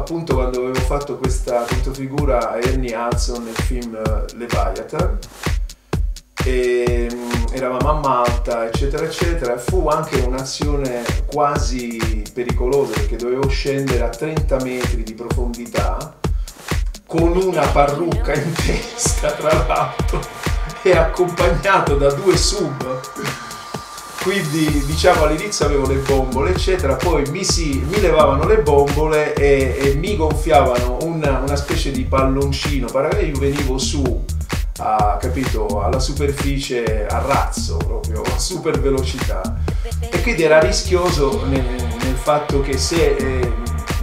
appunto quando avevo fatto questa controfigura a Ernie Hudson nel film Leviathan, e eravamo a Malta eccetera eccetera, fu anche un'azione quasi pericolosa perché dovevo scendere a 30 metri di profondità con una parrucca in testa tra l'altro e accompagnato da 2 sub. Quindi diciamo all'inizio avevo le bombole eccetera, poi mi levavano le bombole e mi gonfiavano una specie di palloncino, io venivo su capito, alla superficie a razzo, proprio a super velocità, e quindi era rischioso nel fatto che se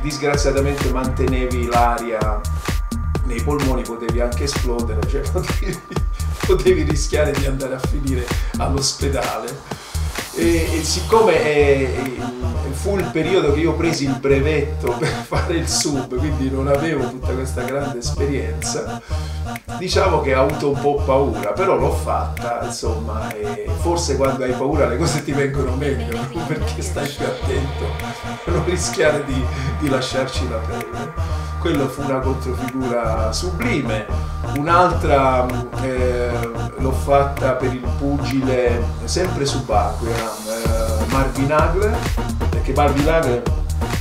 disgraziatamente mantenevi l'aria nei polmoni potevi anche esplodere, cioè potevi rischiare di andare a finire all'ospedale. E siccome fu il periodo che io presi il brevetto per fare il sub, quindi non avevo tutta questa grande esperienza, diciamo che ho avuto un po' paura, però l'ho fatta, insomma, e forse quando hai paura le cose ti vengono meglio, perché stai più attento a non rischiare di lasciarci la pelle. Quello fu una controfigura sublime. Un'altra l'ho fatta per il pugile, sempre subacquea, Marvin Hagler, perché Marvin Hagler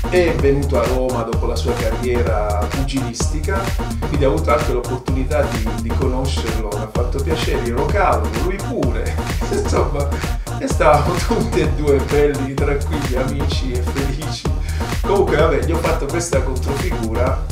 è venuto a Roma dopo la sua carriera pugilistica, quindi ho avuto anche l'opportunità di conoscerlo, mi ha fatto piacere, ero calmo, lui pure, insomma, e stavamo tutti e due belli, tranquilli, amici e felici. Comunque vabbè, gli ho fatto questa controfigura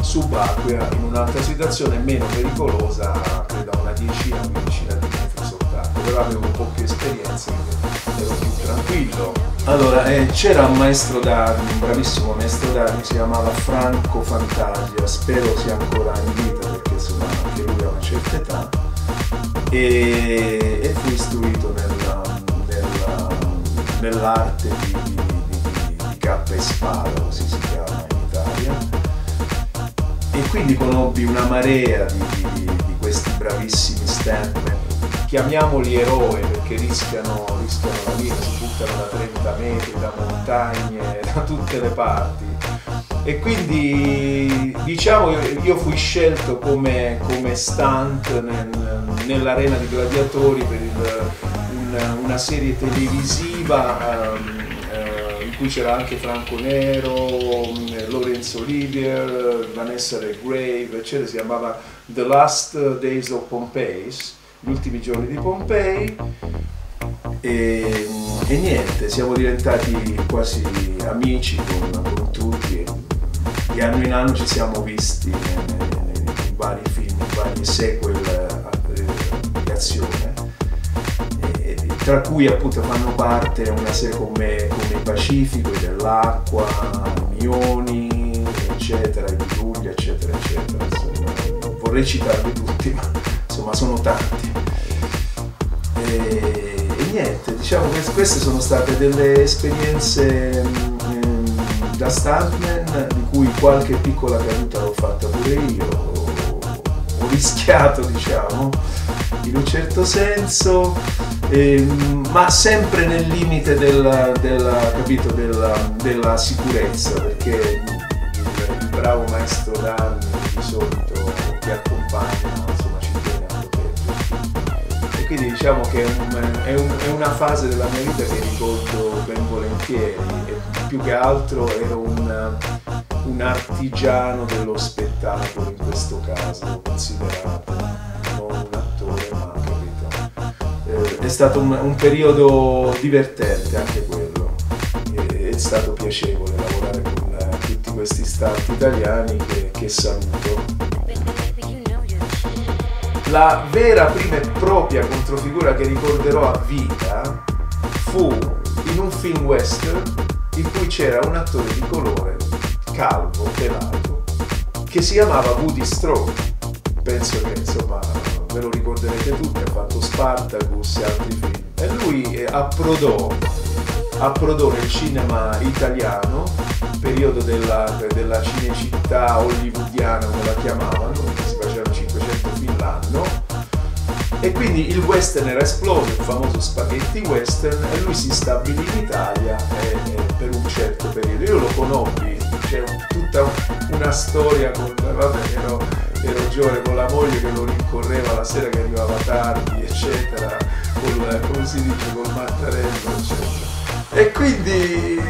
subacquea in un'altra situazione meno pericolosa, credo a una 10-15 di metri soltanto, però avevo un po' più esperienza, quindi ero più tranquillo. Allora, c'era un maestro d'armi, un bravissimo maestro d'armi, si chiamava Franco Fantasia, spero sia ancora in vita perché insomma anche lui ha una certa età, e fu istruito nell'arte di cappa e spada, così si chiama in Italia, e quindi conobbi una marea di questi bravissimi stuntman, chiamiamoli eroi perché rischiano la vita, si buttano da 30 metri, da montagne, da tutte le parti, e quindi diciamo io fui scelto come stunt nell'arena di gladiatori per una serie televisiva in cui c'era anche Franco Nero, Laurence Olivier, Vanessa Redgrave, eccetera. Si chiamava The Last Days of Pompeii, gli ultimi giorni di Pompei, e niente, siamo diventati quasi amici con tutti, e di anno in anno ci siamo visti in vari film, in vari sequel di azione, tra cui appunto fanno parte una serie come i Pacifico, dell'Acqua, Mioni, eccetera, i Puglia, eccetera, eccetera. Insomma, non vorrei citarli tutti, ma insomma sono tanti. E niente, diciamo che queste sono state delle esperienze da stuntman, di cui qualche piccola caduta l'ho fatta pure io, ho rischiato, diciamo, in un certo senso, ma sempre nel limite capito, della sicurezza, perché il bravo maestro d'armi di solito che accompagna, insomma, ci tiene a proteggerci, e quindi diciamo che è una fase della mia vita che ricordo ben volentieri, e più che altro ero un artigiano dello spettacolo, in questo caso considerato, non un attore, ma capito. È stato un periodo divertente anche quello, è stato piacevole lavorare con tutti questi stunt italiani che saluto. La vera prima e propria controfigura che ricorderò a vita fu in un film western in cui c'era un attore di colore, calvo, pelato, che si chiamava Woody Strode. Penso che insomma ve lo ricorderete tutti, ha fatto Spartacus e altri film, e lui approdò nel cinema italiano, periodo della cinecittà hollywoodiana come la chiamavano, si facevano 500 film l'anno, e quindi il western era esploso, il famoso spaghetti western, e lui si stabilì in Italia per un certo periodo. Io lo conobbi, cioè, tutta una storia con, vabbè, ero giovane, con la moglie che lo rincorreva la sera che arrivava tardi, eccetera, come si dice, col mattarello, eccetera. E quindi,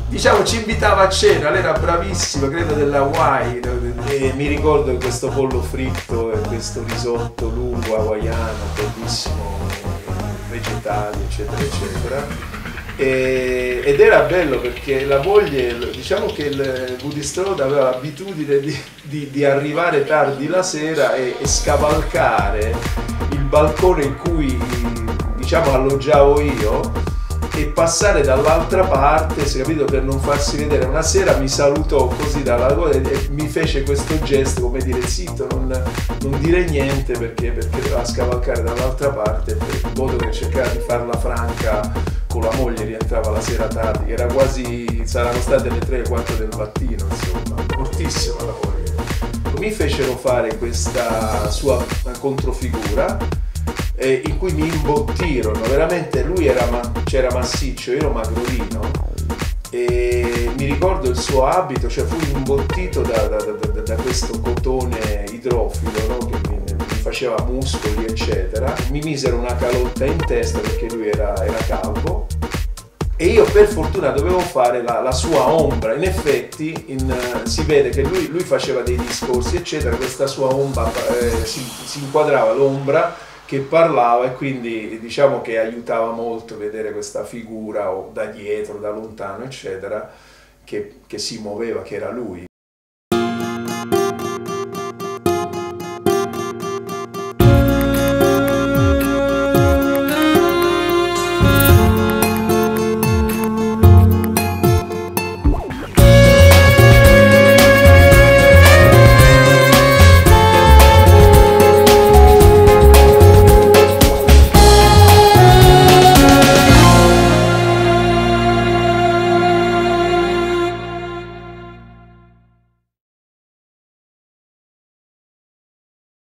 diciamo, ci invitava a cena, lei era bravissima, credo dell'Hawaii, e mi ricordo questo pollo fritto e questo risotto lungo hawaiano, bellissimo, vegetali, eccetera, eccetera. Ed era bello perché la moglie, diciamo che il Buddhist Road aveva l'abitudine di arrivare tardi la sera e scavalcare il balcone in cui, diciamo, alloggiavo io e passare dall'altra parte, si è capito, per non farsi vedere. Una sera mi salutò così dalla cosa e mi fece questo gesto, come dire, zitto, non dire niente perché doveva scavalcare dall'altra parte, in modo che cercava di farla franca con la moglie, rientrava la sera tardi, era quasi, saranno state le 3 o 4 del mattino, insomma, fortissima la moglie. Mi fecero fare questa sua controfigura, in cui mi imbottirono, veramente lui c'era massiccio, io ero magrolino, e mi ricordo il suo abito, cioè fui imbottito da questo cotone idrofilo, no? Che mi faceva muscoli, eccetera. Mi misero una calotta in testa perché lui era calvo, e io per fortuna dovevo fare la sua ombra. In effetti si vede che lui faceva dei discorsi, eccetera, questa sua ombra si inquadrava l'ombra che parlava, e quindi diciamo che aiutava molto vedere questa figura o da dietro, da lontano, eccetera, che si muoveva, che era lui.